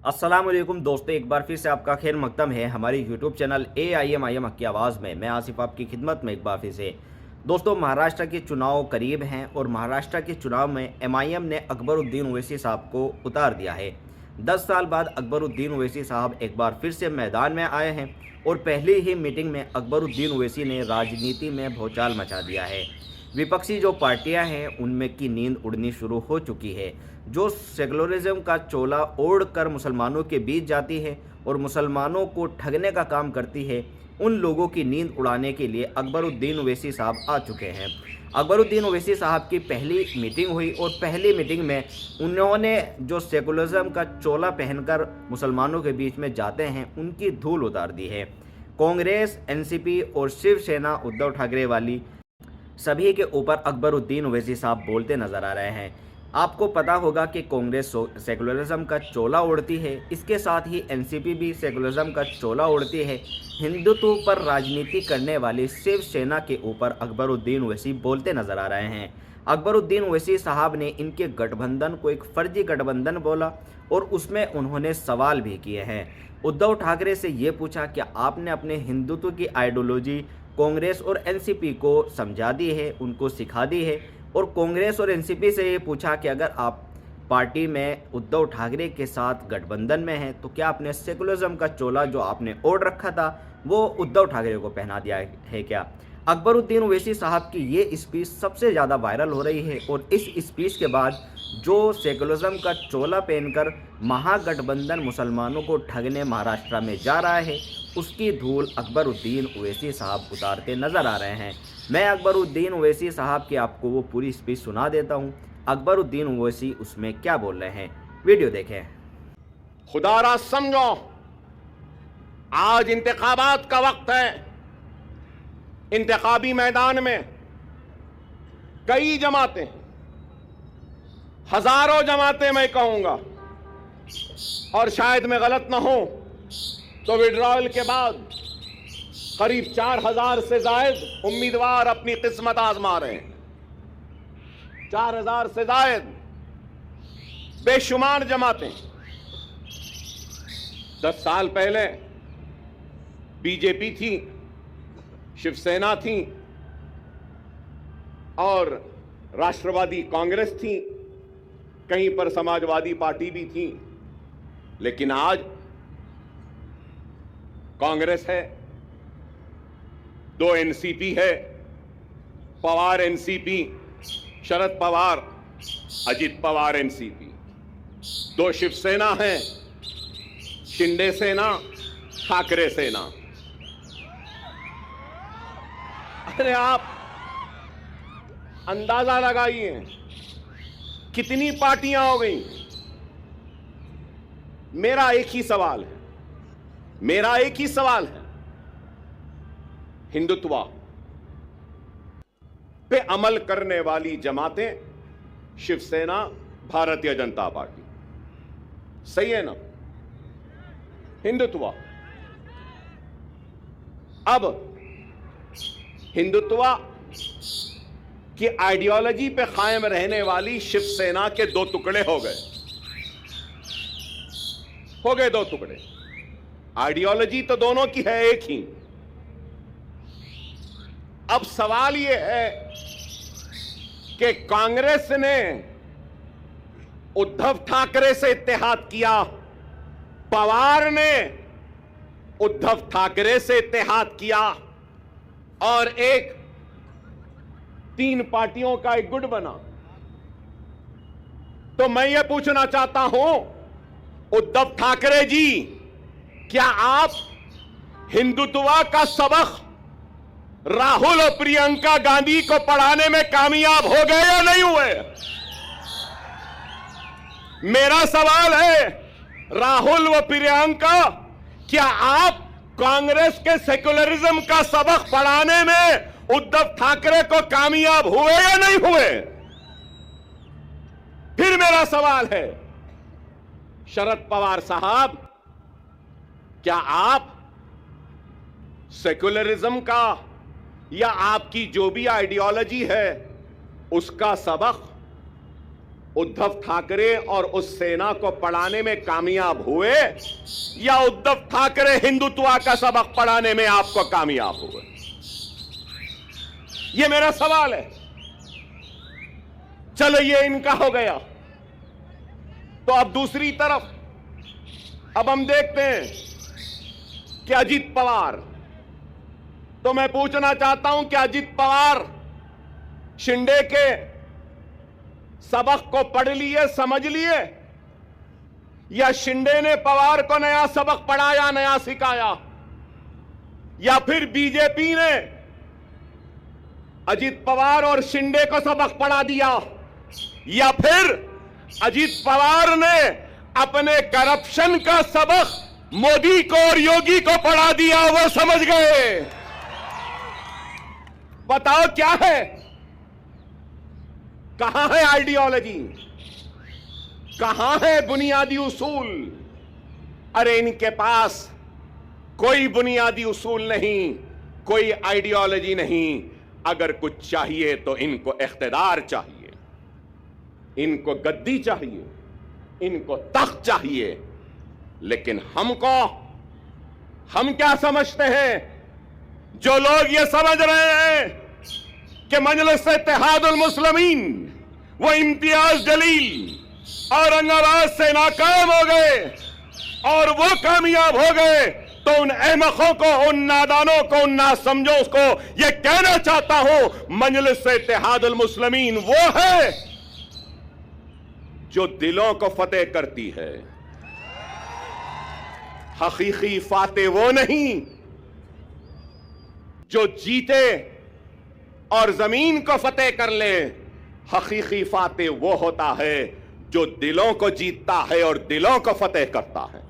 अस्सलामुअलैकुम दोस्तों, एक बार फिर से आपका खैर मकदम है हमारी यूट्यूब चैनल AIM की आवाज़ में। मैं आसिफ आपकी खिदमत में एक बार फिर से। दोस्तों, महाराष्ट्र के चुनाव करीब हैं और महाराष्ट्र के चुनाव में MIM ने अकबरुद्दीन ओवैसी साहब को उतार दिया है। 10 साल बाद अकबरुद्दीन ओवैसी साहब एक बार फिर से मैदान में आए हैं और पहली ही मीटिंग में अकबरुद्दीन ओवैसी ने राजनीति में भौचाल मचा दिया है। विपक्षी जो पार्टियां हैं उनमें की नींद उड़नी शुरू हो चुकी है। जो सेकुलरिज्म का चोला ओढ़ कर मुसलमानों के बीच जाती है और मुसलमानों को ठगने का काम करती है, उन लोगों की नींद उड़ाने के लिए अकबरुद्दीन ओवैसी साहब आ चुके हैं। अकबरुद्दीन ओवैसी साहब की पहली मीटिंग हुई और पहली मीटिंग में उन्होंने जो सेकुलरिज्म का चोला पहनकर मुसलमानों के बीच में जाते हैं उनकी धूल उतार दी है। कांग्रेस, NCP और शिवसेना उद्धव ठाकरे वाली सभी के ऊपर अकबरुद्दीन ओवैसी साहब बोलते नजर आ रहे हैं। आपको पता होगा कि कांग्रेस सेकुलरिज्म का चोला ओढ़ती है, इसके साथ ही NCP भी सेकुलरिज्म का चोला ओढ़ती है। हिंदुत्व पर राजनीति करने वाली शिवसेना के ऊपर अकबरुद्दीन ओवैसी बोलते नजर आ रहे हैं। अकबरुद्दीन ओवैसी साहब ने इनके गठबंधन को एक फर्जी गठबंधन बोला और उसमें उन्होंने सवाल भी किए हैं। उद्धव ठाकरे से ये पूछा कि आपने अपने हिंदुत्व की आइडियोलॉजी कांग्रेस और NCP को समझा दी है, उनको सिखा दी है। और कांग्रेस और NCP से ये पूछा कि अगर आप पार्टी में उद्धव ठाकरे के साथ गठबंधन में हैं तो क्या आपने सेकुलरिज्म का चोला जो आपने ओढ़ रखा था वो उद्धव ठाकरे को पहना दिया है क्या। अकबरुद्दीन ओवैसी साहब की ये स्पीच सबसे ज़्यादा वायरल हो रही है और इस स्पीच के बाद जो सेकुलरिज्म का चोला पहनकर महागठबंधन मुसलमानों को ठगने महाराष्ट्र में जा रहा है उसकी धूल अकबरुद्दीन ओवैसी साहब उतारते नजर आ रहे हैं। मैं अकबरुद्दीन ओवैसी साहब की आपको वो पूरी स्पीच सुना देता हूँ। अकबरुद्दीन ओवैसी उसमें क्या बोल रहे हैं, वीडियो देखें। खुदारा समझो, आज इंतखाबात का वक्त है। इंतखाबी मैदान में कई जमातें, हजारों जमातें मैं कहूंगा, और शायद मैं गलत ना हूं तो विड्रॉल के बाद करीब 4000 से जायद उम्मीदवार अपनी किस्मत आजमा रहे हैं। 4000 से जायद बेशुमार जमातें। 10 साल पहले बीजेपी थी, शिवसेना थी और राष्ट्रवादी कांग्रेस थी, कहीं पर समाजवादी पार्टी भी थी। लेकिन आज कांग्रेस है, 2 NCP है, पवार NCP, शरद पवार, अजित पवार NCP, 2 शिवसेना है, शिंदे सेना, ठाकरे सेना। अरे आप अंदाजा लगाइए कितनी पार्टियां हो गई। मेरा एक ही सवाल है, हिंदुत्व पे अमल करने वाली जमातें, शिवसेना, भारतीय जनता पार्टी, सही है ना। हिंदुत्व, अब हिंदुत्व की आइडियोलॉजी पे कायम रहने वाली शिवसेना के 2 टुकड़े हो गए 2 टुकड़े। आइडियोलॉजी तो दोनों की है एक ही। अब सवाल यह है कि कांग्रेस ने उद्धव ठाकरे से इत्तेहाद किया, पवार ने उद्धव ठाकरे से इत्तेहाद किया और एक 3 पार्टियों का एक गुट बना। तो मैं यह पूछना चाहता हूं, उद्धव ठाकरे जी, क्या आप हिंदुत्व का सबक राहुल और प्रियंका गांधी को पढ़ाने में कामयाब हो गए या नहीं हुए? मेरा सवाल है, राहुल व प्रियंका, क्या आप कांग्रेस के सेकुलरिज्म का सबक पढ़ाने में उद्धव ठाकरे को कामयाब हुए या नहीं हुए? फिर मेरा सवाल है, शरद पवार साहब, क्या आप सेकुलरिज्म का या आपकी जो भी आइडियोलॉजी है उसका सबक उद्धव ठाकरे और उस सेना को पढ़ाने में कामयाब हुए या उद्धव ठाकरे हिंदुत्व का सबक पढ़ाने में आपको कामयाब हुए? यह मेरा सवाल है। चलो ये इनका हो गया, तो अब दूसरी तरफ अब हम देखते हैं कि अजीत पवार, तो मैं पूछना चाहता हूं कि अजीत पवार शिंदे के सबक को पढ़ लिए, समझ लिए, या शिंदे ने पवार को नया सबक पढ़ाया, नया सिखाया, या फिर बीजेपी ने अजीत पवार और शिंदे को सबक पढ़ा दिया, या फिर अजीत पवार ने अपने करप्शन का सबक मोदी को और योगी को पढ़ा दिया, वो समझ गए। बताओ क्या है, कहां है आइडियोलॉजी, कहां है बुनियादी उसूल? अरे इनके पास कोई बुनियादी उसूल नहीं, कोई आइडियोलॉजी नहीं। अगर कुछ चाहिए तो इनको इख्तिदार चाहिए, इनको गद्दी चाहिए, इनको तख्त चाहिए। लेकिन हम क्या समझते हैं? जो लोग ये समझ रहे हैं कि मजलिस इत्तेहादुल मुस्लिमीन वो इम्तियाज जलील औरंगाबाद से नाकाम हो गए और वो कामयाब हो गए, तो उन अहमकों को, उन नादानों को, उन नासमझों को ये कहना चाहता हूं, मजलिस इत्तेहादुल मुस्लिमीन वो है जो दिलों को फतेह करती है। हकीकी फातेह वो नहीं जो जीते और जमीन को फतेह कर ले। हकीकी फातेह वो होता है जो दिलों को जीतता है और दिलों को फतेह करता है।